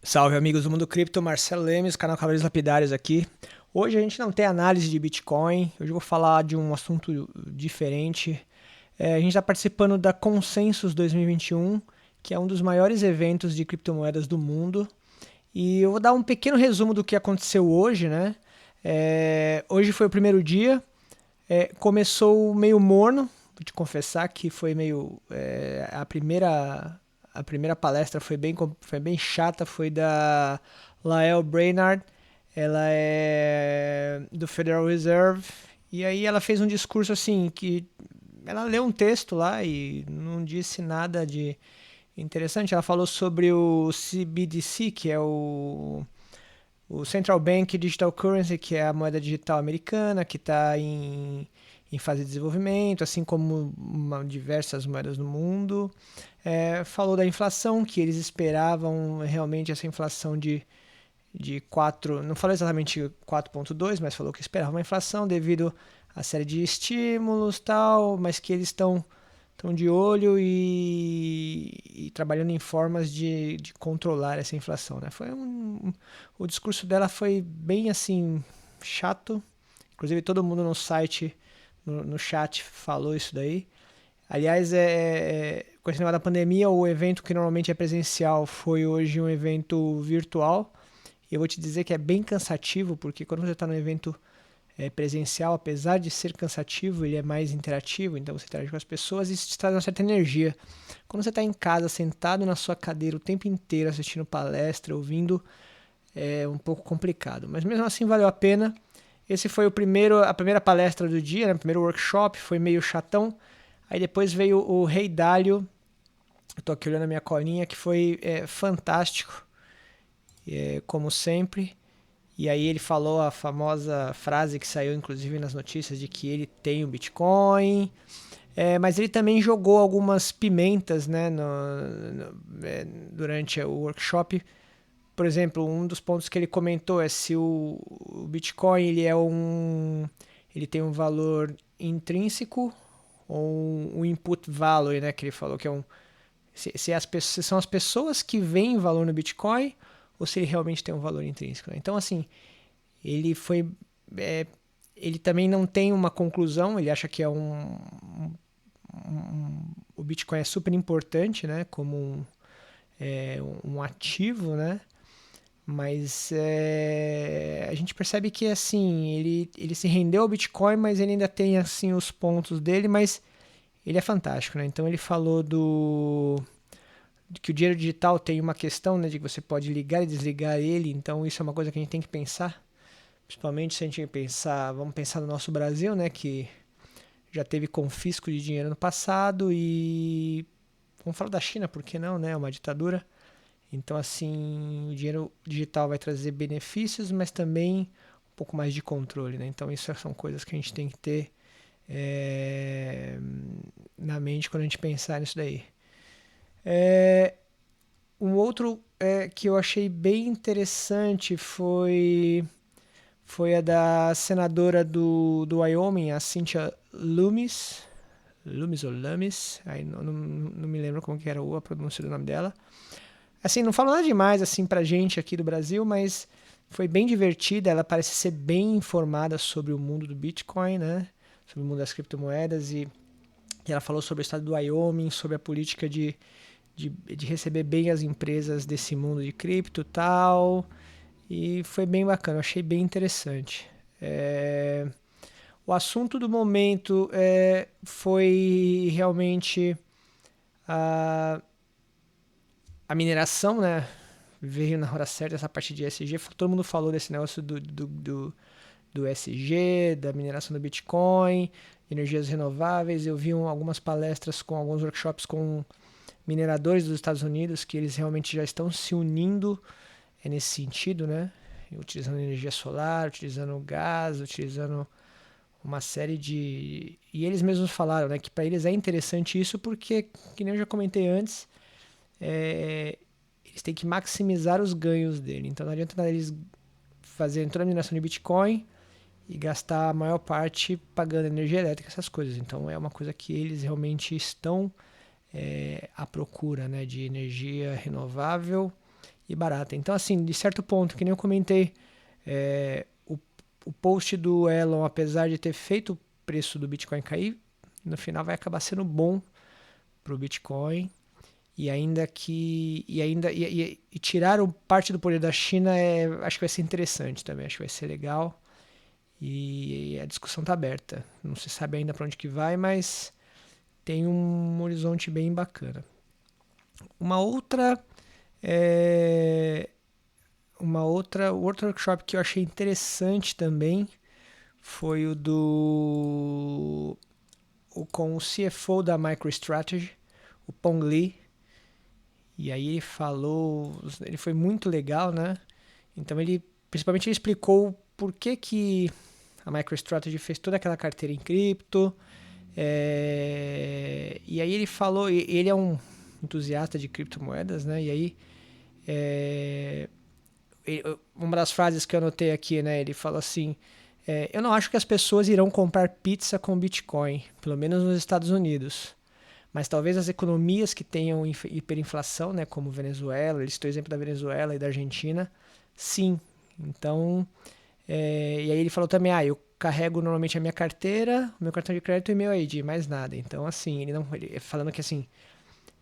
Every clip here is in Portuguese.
Salve amigos do Mundo Cripto, Marcelo Lemes, canal Cavaleiros Lapidários aqui. Hoje a gente não tem análise de Bitcoin, hoje eu vou falar de um assunto diferente. A gente está participando da Consensus 2021, que é um dos maiores eventos de criptomoedas do mundo. E eu vou dar um pequeno resumo do que aconteceu hoje, né? Hoje foi o primeiro dia, começou meio morno, vou te confessar que foi meio... a primeira palestra foi bem chata, foi da Lael Brainard. Ela é do Federal Reserve. E aí ela fez um discurso assim, que ela leu um texto lá e não disse nada de interessante. Ela falou sobre o CBDC, que é o Central Bank Digital Currency, que é a moeda digital americana, que está em fase de desenvolvimento, assim como diversas moedas no mundo. Falou da inflação, que eles esperavam realmente essa inflação de 4, não falou exatamente 4,2, mas falou que esperava uma inflação devido à série de estímulos tal, mas que eles estão de olho e trabalhando em formas de controlar essa inflação, né? O discurso dela foi bem assim chato, inclusive todo mundo no site, no chat falou isso daí. Aliás, com esse negócio da pandemia, o evento que normalmente é presencial foi hoje um evento virtual. E eu vou te dizer que é bem cansativo, porque quando você está no evento presencial, apesar de ser cansativo, ele é mais interativo, então você interage com as pessoas e isso te traz uma certa energia. Quando você está em casa, sentado na sua cadeira o tempo inteiro, assistindo palestra, ouvindo, é um pouco complicado. Mas mesmo assim valeu a pena. Esse foi a primeira palestra do dia, né? O primeiro workshop, foi meio chatão. Aí depois veio o Rei Dalio, eu tô aqui olhando a minha colinha, que foi fantástico, como sempre. E aí ele falou a famosa frase que saiu inclusive nas notícias de que ele tem o Bitcoin, mas ele também jogou algumas pimentas, né, durante o workshop. Por exemplo, um dos pontos que ele comentou é se o Bitcoin ele tem um valor intrínseco ou um input value, né, que ele falou que é se são as pessoas que veem valor no Bitcoin ou se ele realmente tem um valor intrínseco, né? Então, assim, ele foi. É, ele também não tem uma conclusão, ele acha que o Bitcoin é super importante, né? Como um ativo, né? Mas a gente percebe que assim, ele se rendeu ao Bitcoin, mas ele ainda tem assim os pontos dele, mas ele é fantástico, né? Então ele falou de que o dinheiro digital tem uma questão, né, de que você pode ligar e desligar ele, então isso é uma coisa que a gente tem que pensar. Principalmente se a gente pensar, vamos pensar no nosso Brasil, né, que já teve confisco de dinheiro no passado e vamos falar da China, por que não, né? É uma ditadura. Então, assim, o dinheiro digital vai trazer benefícios, mas também um pouco mais de controle, né? Então, isso são coisas que a gente tem que ter na mente quando a gente pensar nisso daí. Um outro que eu achei bem interessante foi a da senadora do Wyoming, a Cynthia Lummis. Lummis ou Lummis, aí não me lembro como que era a pronúncia do nome dela. Assim, não falo nada demais assim pra gente aqui do Brasil, mas foi bem divertida, ela parece ser bem informada sobre o mundo do Bitcoin, né? Sobre o mundo das criptomoedas e ela falou sobre o estado do Wyoming, sobre a política de receber bem as empresas desse mundo de cripto e tal. E foi bem bacana, eu achei bem interessante. O assunto do momento foi realmente a, a mineração, né? Veio na hora certa essa parte de ESG. Todo mundo falou desse negócio do ESG, da mineração do Bitcoin, energias renováveis. Eu vi algumas palestras com alguns workshops com mineradores dos Estados Unidos que eles realmente já estão se unindo nesse sentido, né? Utilizando energia solar, utilizando gás, utilizando uma série de... E eles mesmos falaram, né, que para eles é interessante isso porque, que nem eu já comentei antes, eles têm que maximizar os ganhos dele. Então não adianta nada eles fazerem toda a mineração de Bitcoin e gastar a maior parte pagando energia elétrica, essas coisas. Então é uma coisa que eles realmente estão à procura, né, de energia renovável e barata. Então, assim, de certo ponto, que nem eu comentei, o post do Elon, apesar de ter feito o preço do Bitcoin cair, no final vai acabar sendo bom para o Bitcoin. E ainda que. E tirar parte do poder da China acho que vai ser interessante também, acho que vai ser legal. E a discussão está aberta. Não se sabe ainda para onde que vai, mas tem um horizonte bem bacana. Uma outra. É, outro workshop que eu achei interessante também foi com o CFO da MicroStrategy, o Peng Li. E aí ele foi muito legal, né? Então principalmente ele explicou por que a MicroStrategy fez toda aquela carteira em cripto. E aí ele é um entusiasta de criptomoedas, né? E aí uma das frases que eu anotei aqui, né? Ele falou assim: eu não acho que as pessoas irão comprar pizza com Bitcoin, pelo menos nos Estados Unidos. Mas talvez as economias que tenham hiperinflação, né, como Venezuela, ele citou o exemplo da Venezuela e da Argentina, sim. Então, e aí ele falou também, eu carrego normalmente a minha carteira, o meu cartão de crédito e meu ID, mais nada. Então, assim, ele falando que assim,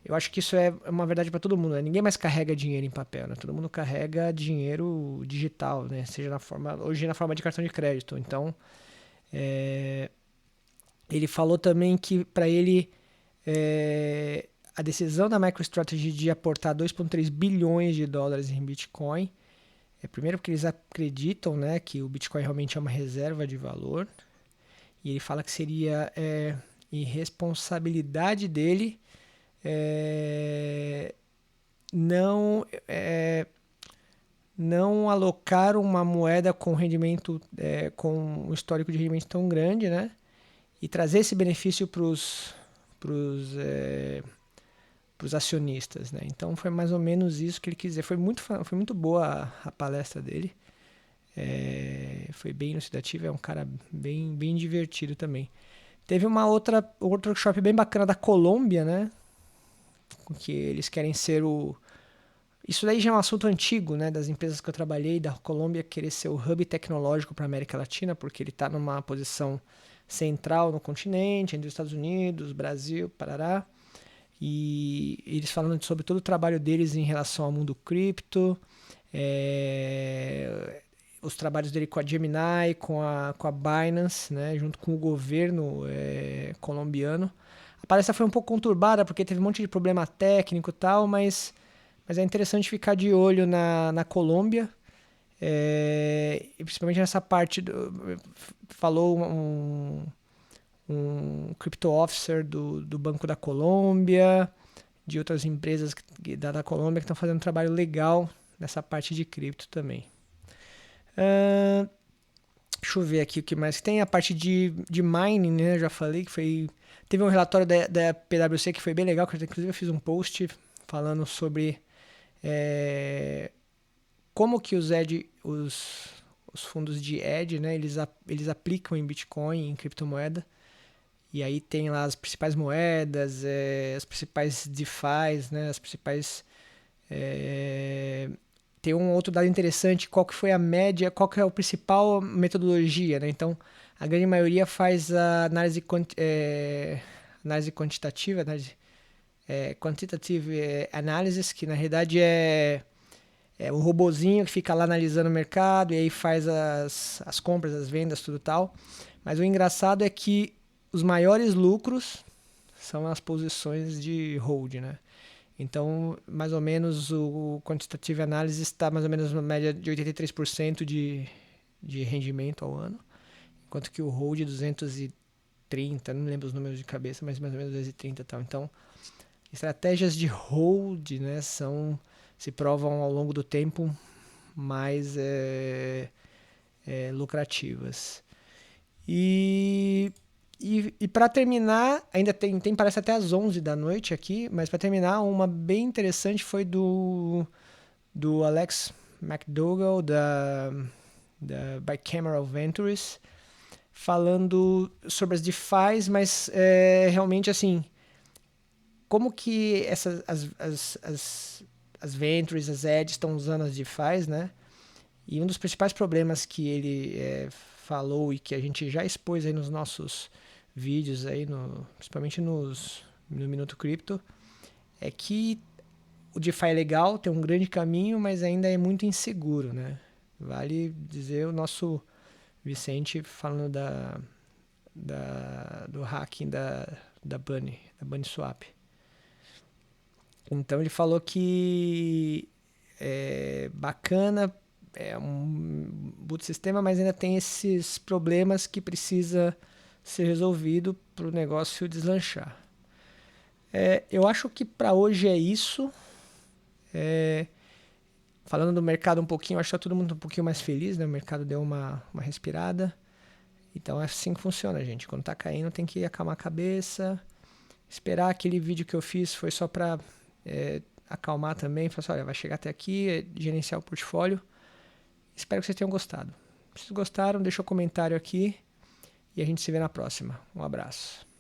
eu acho que isso é uma verdade para todo mundo, né? Ninguém mais carrega dinheiro em papel, né? Todo mundo carrega dinheiro digital, né? Seja hoje na forma de cartão de crédito. Então, ele falou também que para ele a decisão da MicroStrategy de aportar 2,3 bilhões de dólares em Bitcoin primeiro porque eles acreditam, né, que o Bitcoin realmente é uma reserva de valor, e ele fala que seria irresponsabilidade dele não não alocar uma moeda com rendimento com um histórico de rendimento tão grande, né, e trazer esse benefício para os acionistas, né? Então foi mais ou menos isso que ele quis dizer. Foi muito boa a palestra dele. Foi bem elucidativa, é um cara bem divertido também. Teve outro workshop bem bacana da Colômbia, né? Que eles querem ser o... Isso daí já é um assunto antigo, né? Das empresas que eu trabalhei, da Colômbia querer ser o hub tecnológico para a América Latina, porque ele está numa posição central no continente, entre os Estados Unidos, Brasil, Parará. E eles falando sobre todo o trabalho deles em relação ao mundo cripto, os trabalhos dele com a Gemini, com a Binance, né, junto com o governo colombiano. A palestra foi um pouco conturbada, porque teve um monte de problema técnico e tal, mas é interessante ficar de olho na Colômbia, e principalmente nessa parte, falou um crypto officer do Banco da Colômbia, de outras empresas da Colômbia que estão fazendo um trabalho legal nessa parte de cripto também. Deixa eu ver aqui o que mais tem. A parte de mining, né? Eu já falei que teve um relatório da PwC que foi bem legal, que inclusive eu fiz um post falando sobre como que os fundos de hedge, né? Eles aplicam em Bitcoin, em criptomoeda. E aí tem lá as principais moedas, as principais DeFis, né? As principais... Tem um outro dado interessante, qual que foi a média, qual que é a principal metodologia, né? Então, a grande maioria faz a análise quantitativa, quantitative analysis, que na realidade é o robozinho que fica lá analisando o mercado e aí faz as compras, as vendas, tudo tal. Mas o engraçado é que os maiores lucros são as posições de hold, né? Então, mais ou menos, o Quantitative Analysis está mais ou menos na média de 83% de rendimento ao ano, enquanto que o hold 230, não lembro os números de cabeça, mas mais ou menos 230 e tal. Então, estratégias de hold, né, se provam ao longo do tempo mais lucrativas. E para terminar, ainda tem parece até às 11 da noite aqui, mas para terminar, uma bem interessante foi do Alex McDougall, da Bicameral Ventures, falando sobre as DeFis, mas realmente assim, como que as as Ventures, as Edge estão usando as DeFis, né? E um dos principais problemas que ele falou e que a gente já expôs aí nos nossos vídeos, aí principalmente no Minuto Cripto, é que o DeFi é legal, tem um grande caminho, mas ainda é muito inseguro, né? Vale dizer o nosso Vicente falando do hacking da Bunny Swap. Então ele falou que é bacana, é um boot sistema, mas ainda tem esses problemas que precisa ser resolvido para o negócio deslanchar. Eu acho que para hoje é isso. Falando do mercado um pouquinho, acho que tá todo mundo um pouquinho mais feliz, né? O mercado deu uma respirada. Então é assim que funciona, gente. Quando tá caindo, tem que acalmar a cabeça. Esperar. Aquele vídeo que eu fiz foi só para acalmar também. Falar assim, olha, vai chegar até aqui, gerenciar o portfólio. Espero que vocês tenham gostado. Se vocês gostaram, deixa um comentário aqui e a gente se vê na próxima. Um abraço.